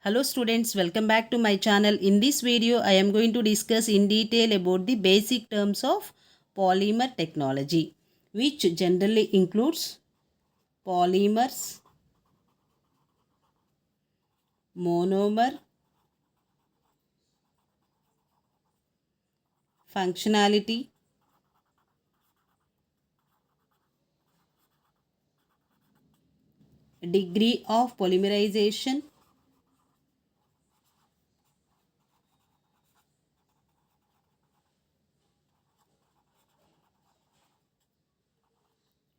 Hello students, welcome back to my channel. In this video, I am going to discuss in detail about the basic terms of polymer technology, which generally includes polymers, monomer, functionality, degree of polymerization,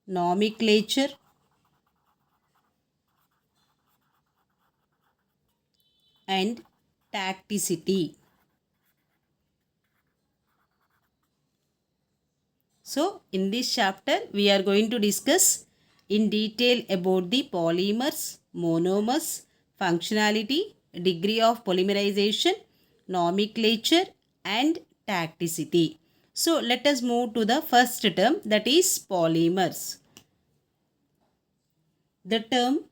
nomenclature, and tacticity. So, in this chapter, we are going to discuss in detail about the polymers, monomers, functionality, degree of polymerization, nomenclature, and tacticity. So, let us move to the first term, that is polymers. The term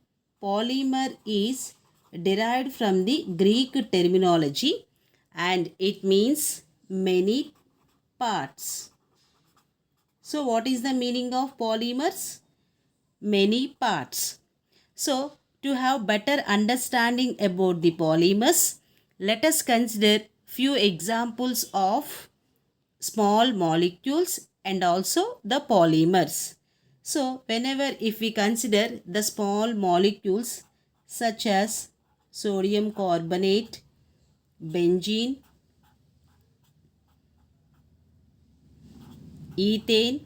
polymer is derived from the Greek terminology and it means many parts. So, what is the meaning of polymers? Many parts. So, to have better understanding about the polymers, let us consider few examples of small molecules and also the polymers. So, whenever if we consider the small molecules such as sodium carbonate, benzene, ethane,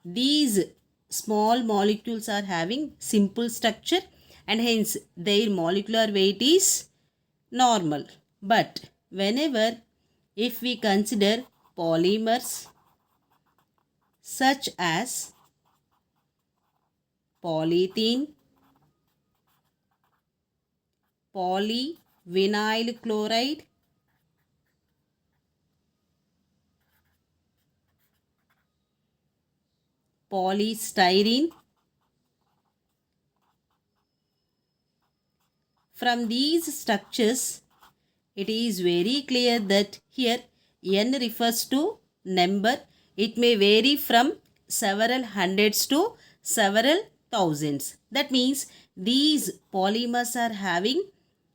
these small molecules are having simple structure and hence their molecular weight is normal. But whenever if we consider polymers such as polythene, polyvinyl chloride, polystyrene, from these structures it is very clear that here n refers to number. It may vary from several hundreds to several thousands. That means these polymers are having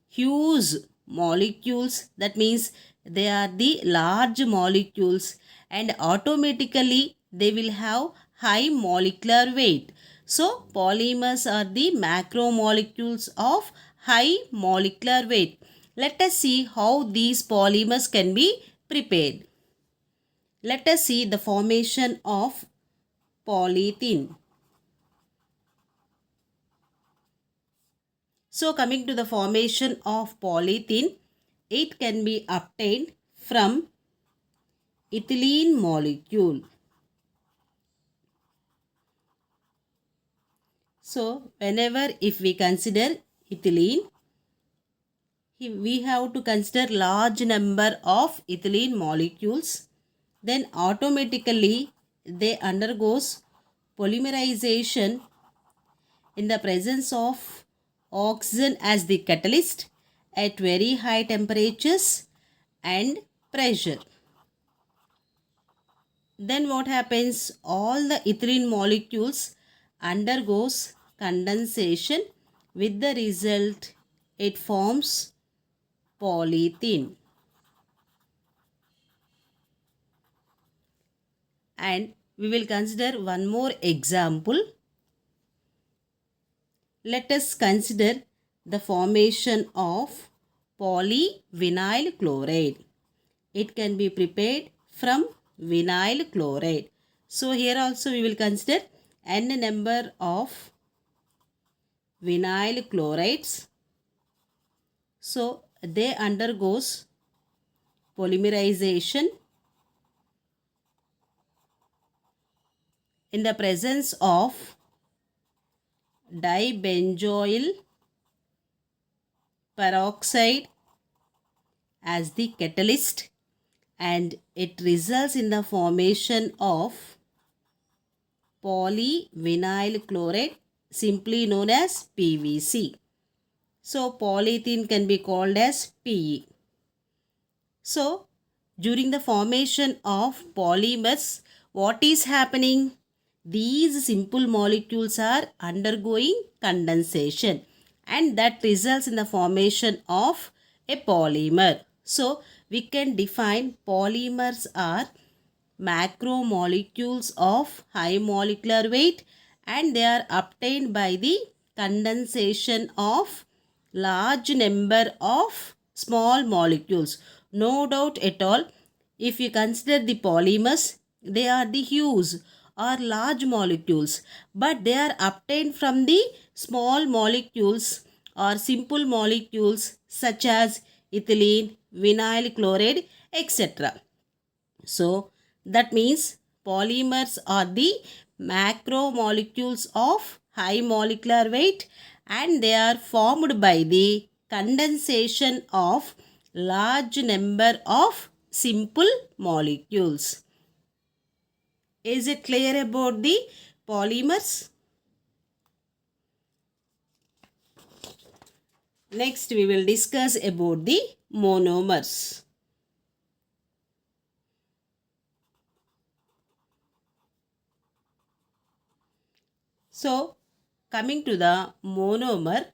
huge molecules. That means they are the large molecules and automatically they will have high molecular weight. So polymers are the macromolecules of high molecular weight. Let us see how these polymers can be prepared. Let us see the formation of polythene. So coming to the formation of polythene, it can be obtained from ethylene molecule. So whenever if we consider ethylene, we have to consider large number of ethylene molecules, then automatically they undergoes polymerization in the presence of oxygen as the catalyst at very high temperatures and pressure. Then what happens? All the ethylene molecules undergoes condensation, with the result it forms polythene. And we will consider one more example. Let us consider the formation of polyvinyl chloride. It can be prepared from vinyl chloride. So here also we will consider n number of vinyl chlorides. So they undergoes polymerization in the presence of dibenzoyl peroxide as the catalyst and it results in the formation of polyvinyl chloride, simply known as PVC. So polyethylene can be called as PE. So during the formation of polymers, what is happening? These simple molecules are undergoing condensation and that results in the formation of a polymer. So we can define polymers are macromolecules of high molecular weight and they are obtained by the condensation of large number of small molecules. No doubt at all, if you consider the polymers, they are the huge or large molecules, but they are obtained from the small molecules or simple molecules such as ethylene, vinyl chloride, etc. So that means polymers are the macromolecules of high molecular weight and they are formed by the condensation of large number of simple molecules. Is it clear about the polymers? Next we will discuss about the monomers. So coming to the monomer,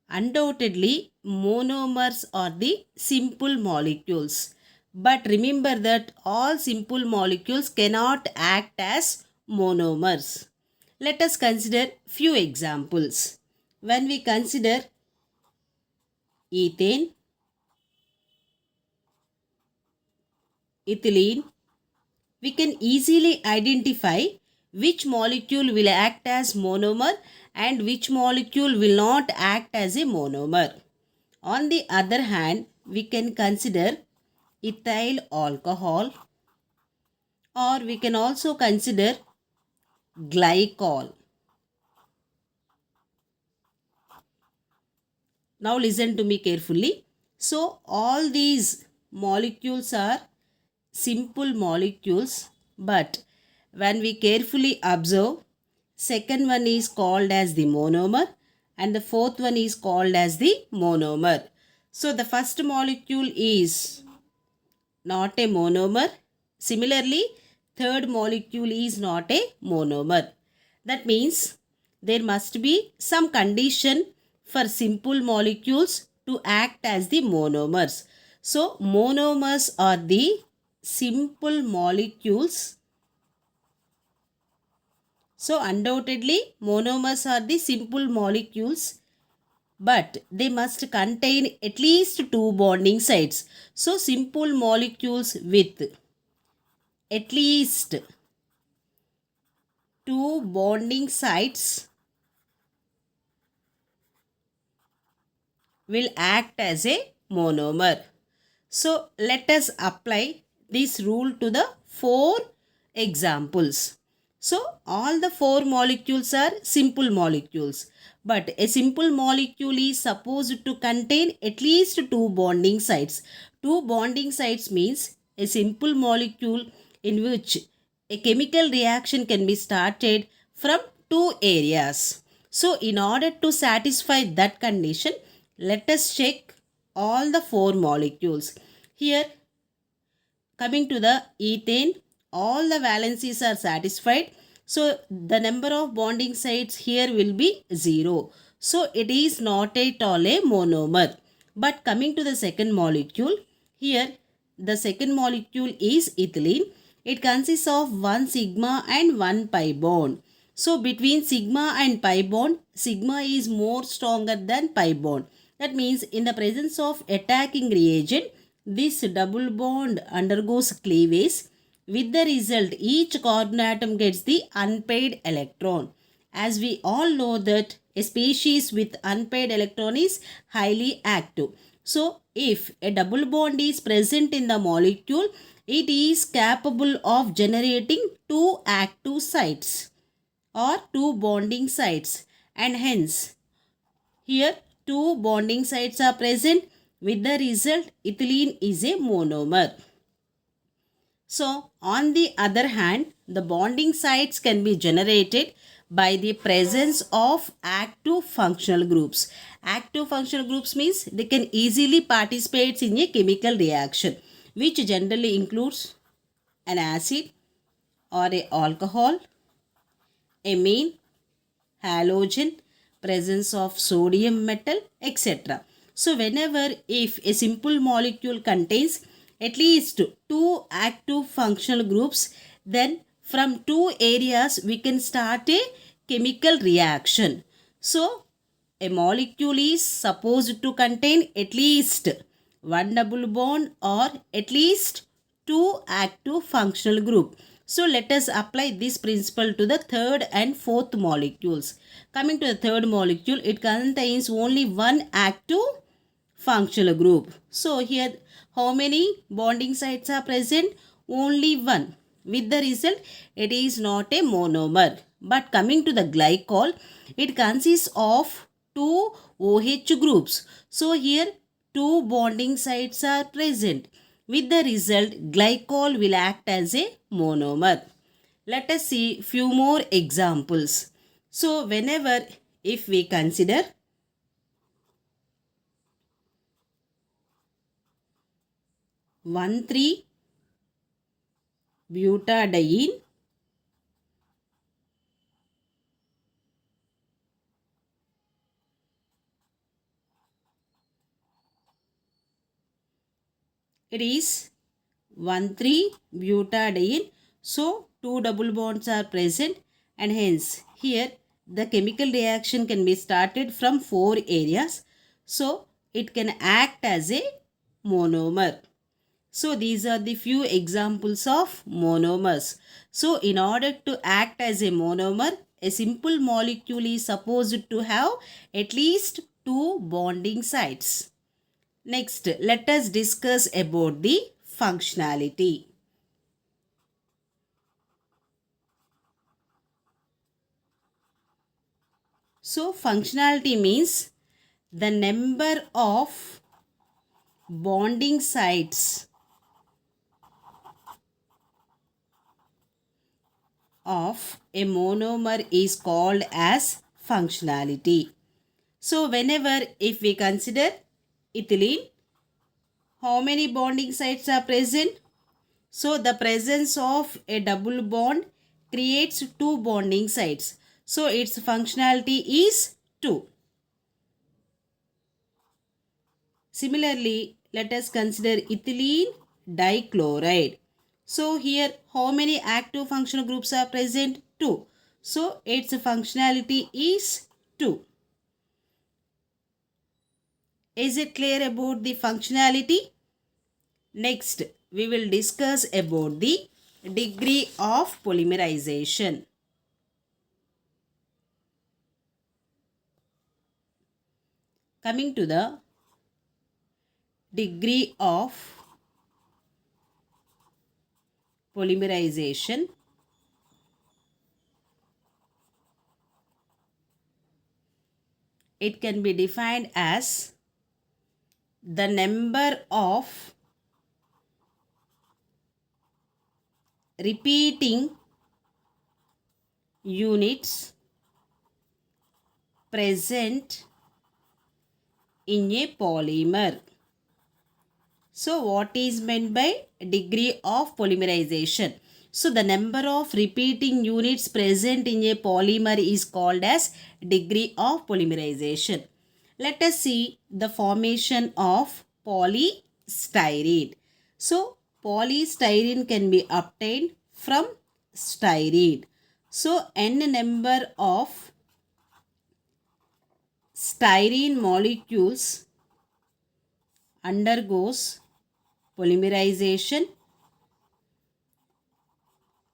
undoubtedly, monomers are the simple molecules. But remember that all simple molecules cannot act as monomers. Let us consider few examples. When we consider ethane, ethylene, we can easily identify which molecule will act as monomer and which molecule will not act as a monomer. On the other hand, we can consider ethyl alcohol or we can also consider glycol. Now listen to me carefully. So all these molecules are simple molecules, but when we carefully observe, second one is called as the monomer and the fourth one is called as the monomer. So the first molecule is not a monomer. Similarly, third molecule is not a monomer. That means there must be some condition for simple molecules to act as the monomers. So monomers are the simple molecules. So undoubtedly monomers are the simple molecules, but they must contain at least two bonding sites. So simple molecules with at least two bonding sites will act as a monomer. So let us apply this rule to the four examples. So all the four molecules are simple molecules, but a simple molecule is supposed to contain at least two bonding sites. Two bonding sites means a simple molecule in which a chemical reaction can be started from two areas. So in order to satisfy that condition, let us check all the four molecules. Here, coming to the ethane, all the valencies are satisfied. So the number of bonding sites here will be 0. So it is not at all a monomer. But coming to the second molecule, here the second molecule is ethylene. It consists of one sigma and one pi bond. So between sigma and pi bond, sigma is more stronger than pi bond. That means in the presence of attacking reagent, this double bond undergoes cleavage. With the result, each carbon atom gets the unpaired electron. As we all know that a species with unpaired electron is highly active. So, if a double bond is present in the molecule, it is capable of generating two active sites or two bonding sites, and hence here two bonding sites are present. With the result, ethylene is a monomer. So on the other hand, the bonding sites can be generated by the presence of active functional groups. Active functional groups means they can easily participate in a chemical reaction, which generally includes an acid or a alcohol, amine, halogen, presence of sodium metal, etc. So whenever if a simple molecule contains at least two active functional groups, then from two areas we can start a chemical reaction. So a molecule is supposed to contain at least one double bond or at least two active functional group. So let us apply this principle to the third and fourth molecules. Coming to the third molecule, it contains only one active functional group. So here how many bonding sites are present? Only one. With the result, it is not a monomer. But coming to the glycol, it consists of two OH groups. So here two bonding sites are present. With the result, glycol will act as a monomer. Let us see few more examples. So whenever if we consider 1,3-butadiene, it is 1,3-butadiene. So two double bonds are present, and hence here the chemical reaction can be started from four areas. So it can act as a monomer. So these are the few examples of monomers. So in order to act as a monomer, a simple molecule is supposed to have at least two bonding sites. Next, let us discuss about the functionality. So functionality means the number of bonding sites of a monomer is called as functionality. So whenever if we consider ethylene, how many bonding sites are present? So the presence of a double bond creates two bonding sites. So its functionality is 2. Similarly, let us consider ethylene dichloride. So here how many active functional groups are present? 2. So its functionality is 2. Is it clear about the functionality? Next, we will discuss about the degree of polymerization. Coming to the degree of polymerization, it can be defined as the number of repeating units present in a polymer. So what is meant by degree of polymerization? So the number of repeating units present in a polymer is called as degree of polymerization. Let us see the formation of polystyrene. So polystyrene can be obtained from styrene. So n number of styrene molecules undergoes polymerization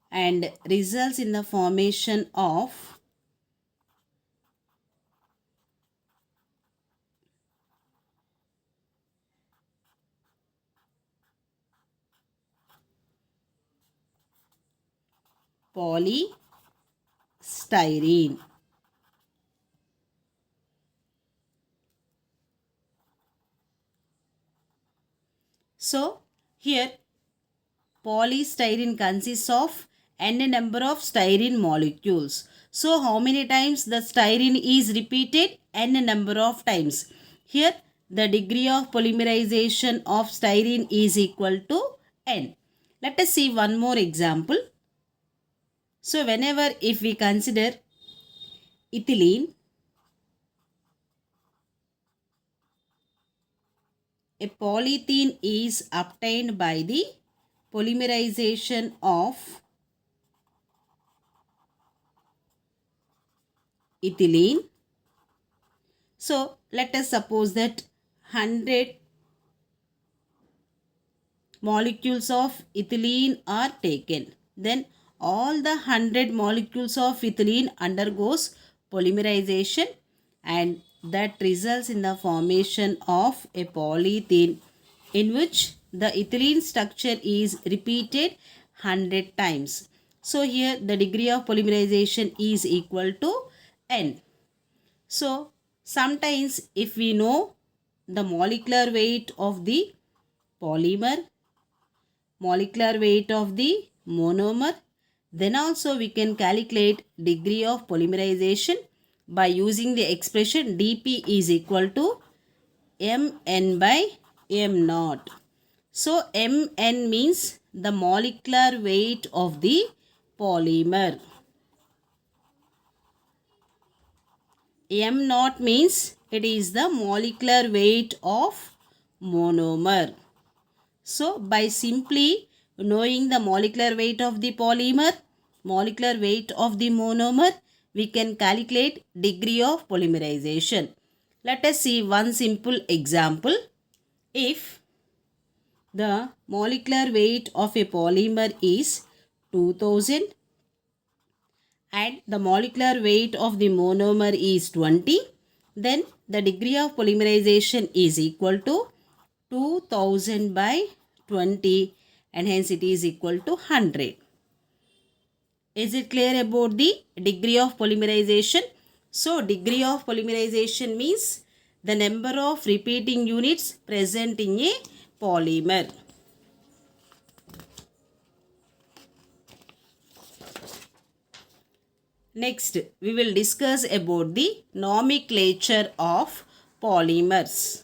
and results in the formation of polystyrene. So here polystyrene consists of n number of styrene molecules. So how many times the styrene is repeated? N number of times. Here the degree of polymerization of styrene is equal to N. Let us see one more example. So whenever if we consider ethylene, a polythene is obtained by the polymerization of ethylene. So let us suppose that 100 molecules of ethylene are taken. Then all the 100 molecules of ethylene undergoes polymerization, and that results in the formation of a polythene in which the ethylene structure is repeated 100 times. So here the degree of polymerization is equal to N. So sometimes if we know the molecular weight of the polymer, molecular weight of the monomer, then also we can calculate degree of polymerization by using the expression dP is equal to Mn by M naught. So Mn means the molecular weight of the polymer. M naught means it is the molecular weight of monomer. So by simply knowing the molecular weight of the polymer, molecular weight of the monomer, we can calculate degree of polymerization. Let us see one simple example. If the molecular weight of a polymer is 2000 and the molecular weight of the monomer is 20, then the degree of polymerization is equal to 2000 by 20, and hence it is equal to 100. Is it clear about the degree of polymerization? So degree of polymerization means the number of repeating units present in a polymer. Next, we will discuss about the nomenclature of polymers.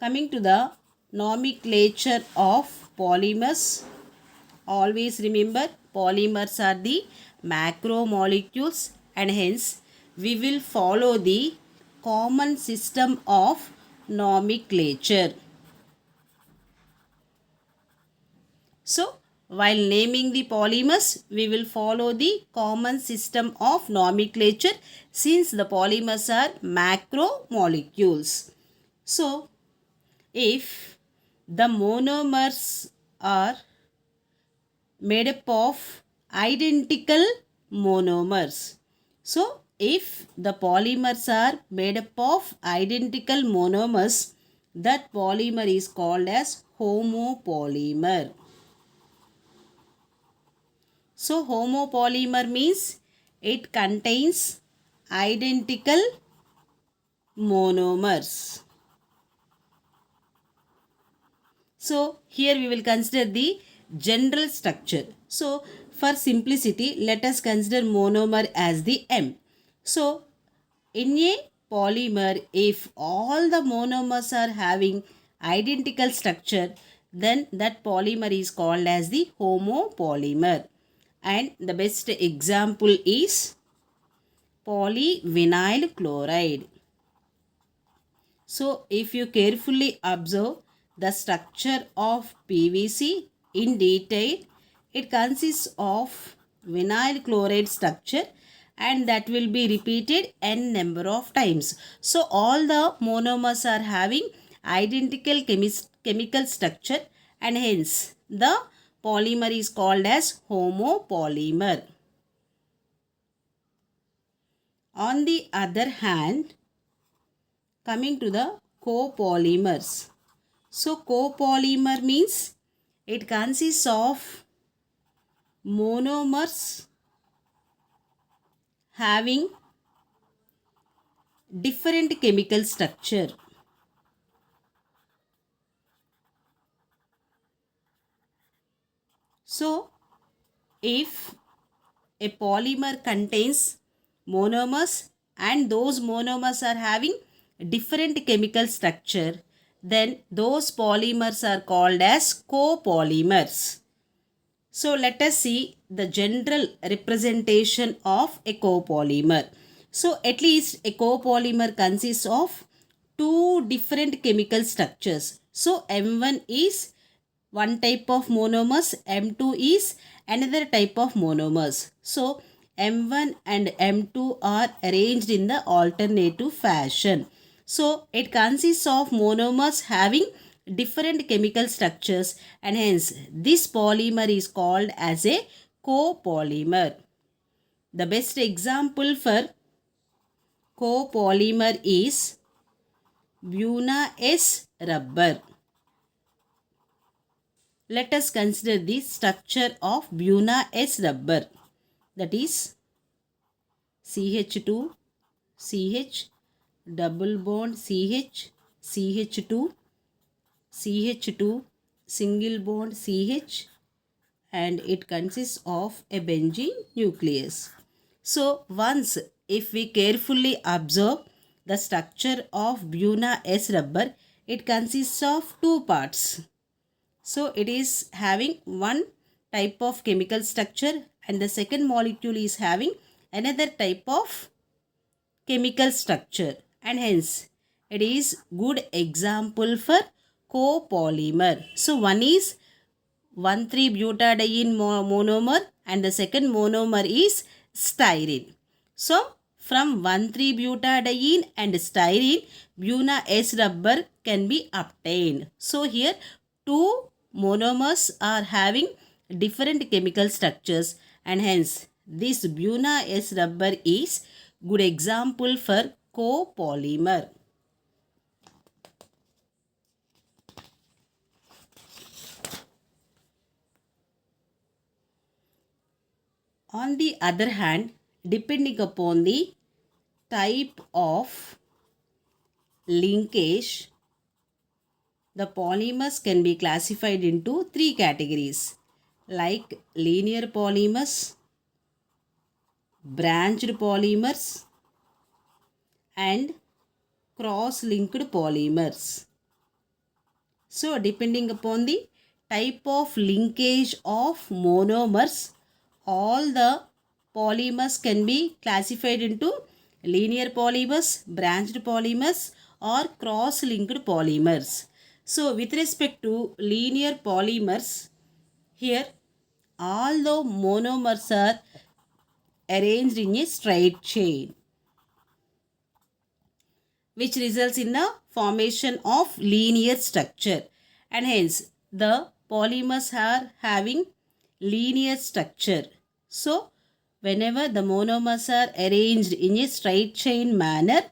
Coming to the nomenclature of polymers, always remember polymers are the macromolecules, and hence we will follow the common system of nomenclature. So, while naming the polymers, we will follow the common system of nomenclature since the polymers are macromolecules. So, if the monomers are made up of identical monomers. So, if the polymers are made up of identical monomers, that polymer is called as homopolymer. So, homopolymer means it contains identical monomers. So, here we will consider the general structure. So, for simplicity, let us consider monomer as the M. So, in a polymer, if all the monomers are having identical structure, then that polymer is called as the homopolymer. And the best example is polyvinyl chloride. So, if you carefully observe the structure of PVC in detail, it consists of vinyl chloride structure, and that will be repeated n number of times. So, all the monomers are having identical chemical structure, and hence the polymer is called as homopolymer. On the other hand, coming to the copolymers. So copolymer means it consists of monomers having different chemical structure. So if a polymer contains monomers and those monomers are having different chemical structure, then those polymers are called as copolymers. So let us see the general representation of a copolymer. So at least a copolymer consists of two different chemical structures. So M1 is one type of monomers, M2 is another type of monomers. So M1 and M2 are arranged in the alternative fashion. So it consists of monomers having different chemical structures, and hence this polymer is called as a copolymer. The best example for copolymer is Buna S rubber. Let us consider the structure of Buna S rubber, that is CH2, CH, double bond CH, CH2, CH2, single bond CH, and it consists of a benzene nucleus. So once if we carefully observe the structure of Buna S rubber, it consists of two parts. So it is having one type of chemical structure and the second molecule is having another type of chemical structure, and hence it is good example for copolymer. So one is 1,3-butadiene monomer and the second monomer is styrene. So from 1,3-butadiene and styrene, Buna S rubber can be obtained. So here two monomers are having different chemical structures, and hence this Buna S rubber is good example for copolymer. On the other hand, depending upon the type of linkage, the polymers can be classified into three categories like linear polymers, branched polymers, and cross-linked polymers. So depending upon the type of linkage of monomers, all the polymers can be classified into linear polymers, branched polymers, or cross-linked polymers. So with respect to linear polymers, here all the monomers are arranged in a straight chain, which results in the formation of linear structure, and hence the polymers are having linear structure. So whenever the monomers are arranged in a straight chain manner,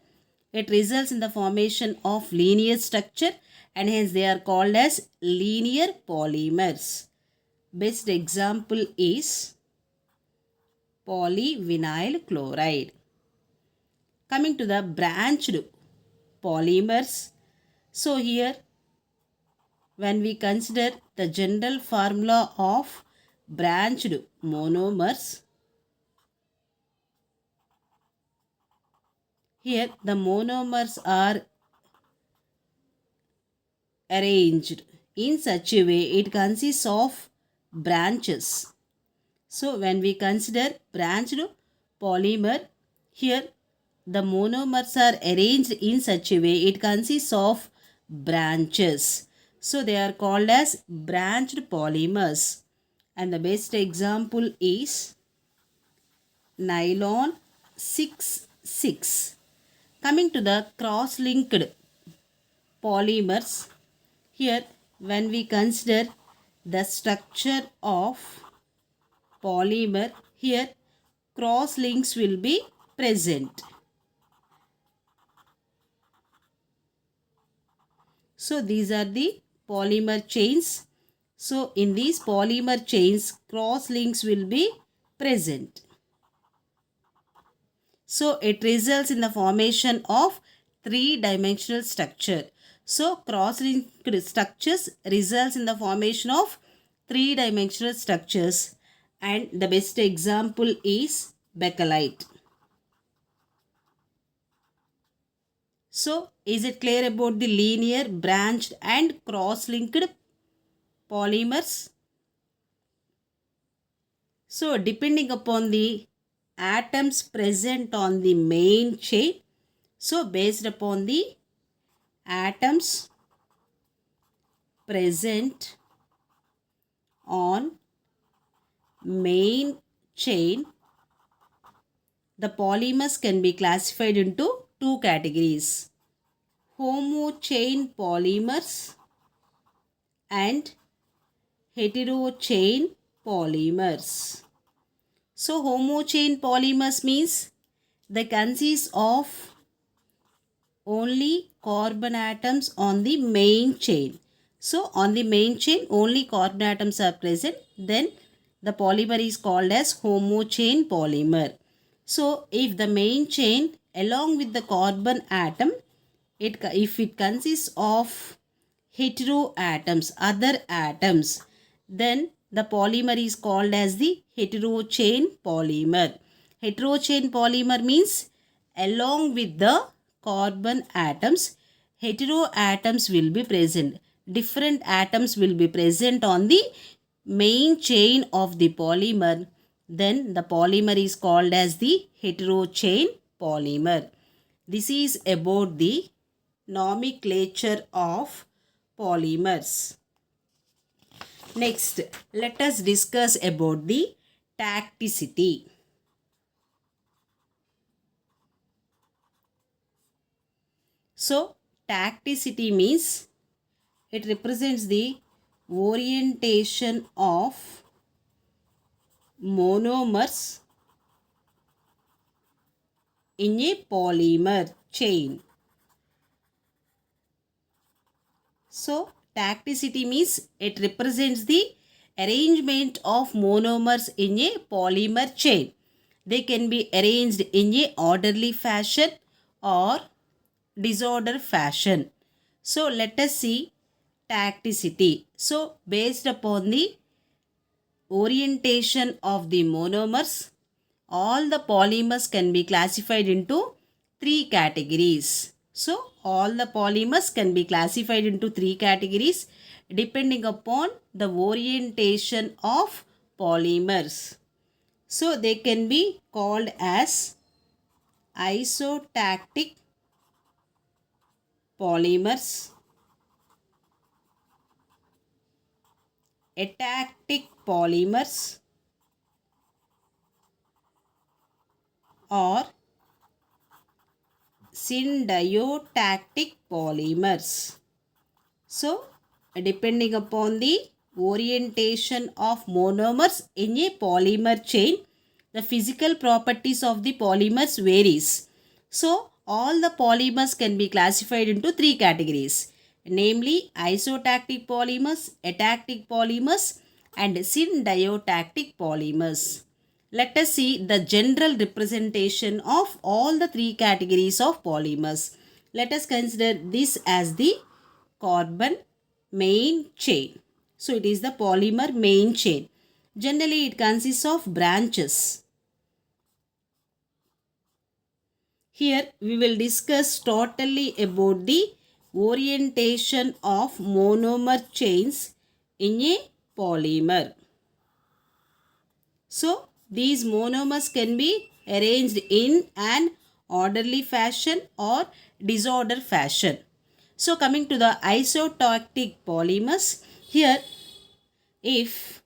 it results in the formation of linear structure, and hence they are called as linear polymers. Best example is polyvinyl chloride. Coming to the branched polymers. So here when we consider the general formula of branched monomers, here the monomers are arranged in such a way it consists of branches. So when we consider branched polymer, here the monomers are arranged in such a way it consists of branches. So they are called as branched polymers. And the best example is nylon 6,6. Coming to the cross-linked polymers, here when we consider the structure of polymer, here cross links will be present. So these are the polymer chains. So in these polymer chains, cross links will be present. So it results in the formation of three-dimensional structure. So cross-linked structures results in the formation of three-dimensional structures, and the best example is bakelite. So, is it clear about the linear, branched and cross-linked polymers? So, depending upon the atoms present on the main chain, so based upon the atoms present on main chain, the polymers can be classified into two categories: homo chain polymers and hetero chain polymers. So, homo chain polymers means they consist of only carbon atoms on the main chain. So, on the main chain only carbon atoms are present, then the polymer is called as homo chain polymer. So, if the main chain along with the carbon atom, if it consists of hetero atoms, other atoms, then the polymer is called as the hetero chain polymer. Hetero chain polymer means along with the carbon atoms, hetero atoms will be present. Different atoms will be present on the main chain of the polymer. Then the polymer is called as the hetero chain polymer. This is about the nomenclature of polymers. Next, let us discuss about the tacticity. So, tacticity means it represents the orientation of monomers in a polymer chain. So, tacticity means it represents the arrangement of monomers in a polymer chain. They can be arranged in a orderly fashion or disorder fashion. So, let us see tacticity. So, based upon the orientation of the monomers, all the polymers can be classified into three categories. So, all the polymers can be classified into three categories depending upon the orientation of polymers. So, they can be called as isotactic polymers, atactic polymers, or JNTUH polymers. So, depending upon the orientation of monomers in a polymer chain, the physical properties of the polymers varies. So, all the polymers can be classified into three categories, namely isotactic polymers, atactic polymers, and JNTUH polymers. Let us see the general representation of all the three categories of polymers. Let us consider this as the carbon main chain. So, it is the polymer main chain. Generally, it consists of branches. Here, we will discuss totally about the orientation of monomer chains in a polymer. So, these monomers can be arranged in an orderly fashion or disorder fashion. So, coming to the isotactic polymers, here if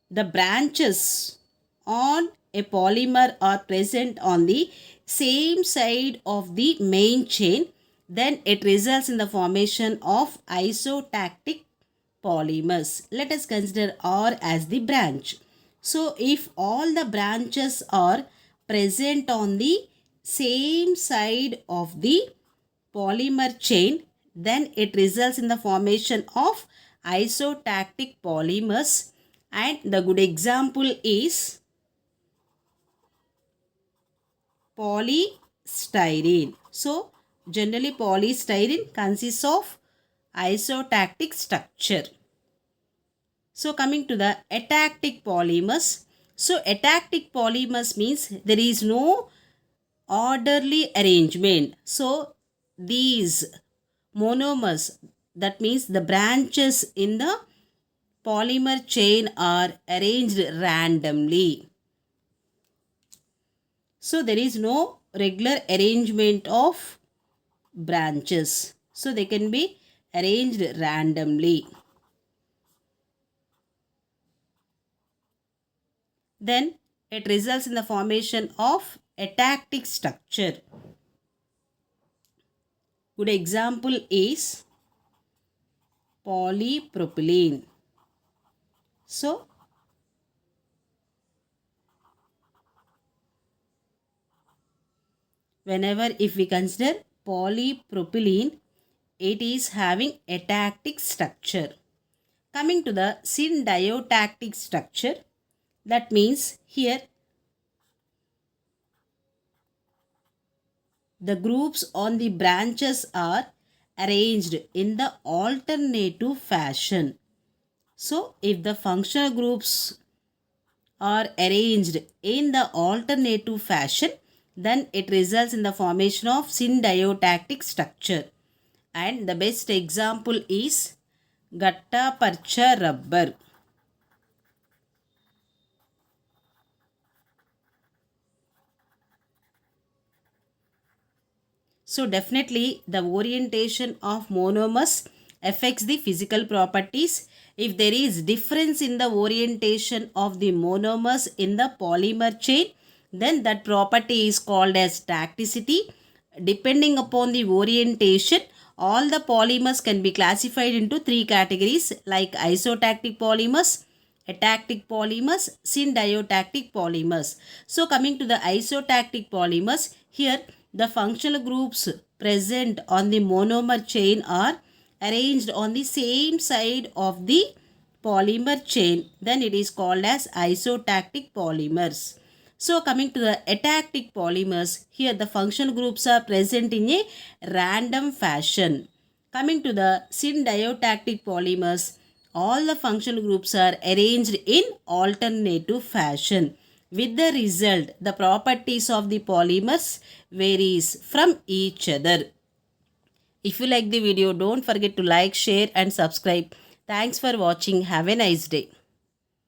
the branches on a polymer are present on the same side of the main chain, then it results in the formation of isotactic polymers. Let us consider R as the branch. So, if all the branches are present on the same side of the polymer chain, then it results in the formation of isotactic polymers, and the good example is polystyrene. So, generally polystyrene consists of isotactic structure. So coming to the atactic polymers. So atactic polymers means there is no orderly arrangement. So these monomers, that means the branches in the polymer chain, are arranged randomly. So there is no regular arrangement of branches. So they can be arranged randomly. Then it results in the formation of atactic structure. Good example is polypropylene. So whenever if we consider polypropylene, it is having atactic structure. Coming to the syndiotactic structure, that means here the groups on the branches are arranged in the alternative fashion. So if the functional groups are arranged in the alternative fashion, then it results in the formation of syndiotactic structure. And the best example is Gatta Parcha rubber. So definitely the orientation of monomers affects the physical properties. If there is difference in the orientation of the monomers in the polymer chain, then that property is called as tacticity. Depending upon the orientation, all the polymers can be classified into three categories like isotactic polymers, atactic polymers, syndiotactic polymers. So coming to the isotactic polymers, here the functional groups present on the monomer chain are arranged on the same side of the polymer chain. Then it is called as isotactic polymers. So coming to the atactic polymers, here the functional groups are present in a random fashion. Coming to the syndiotactic polymers, all the functional groups are arranged in alternative fashion. With the result, the properties of the polymers varies from each other. If you like the video, don't forget to like, share and subscribe. Thanks for watching. Have a nice day.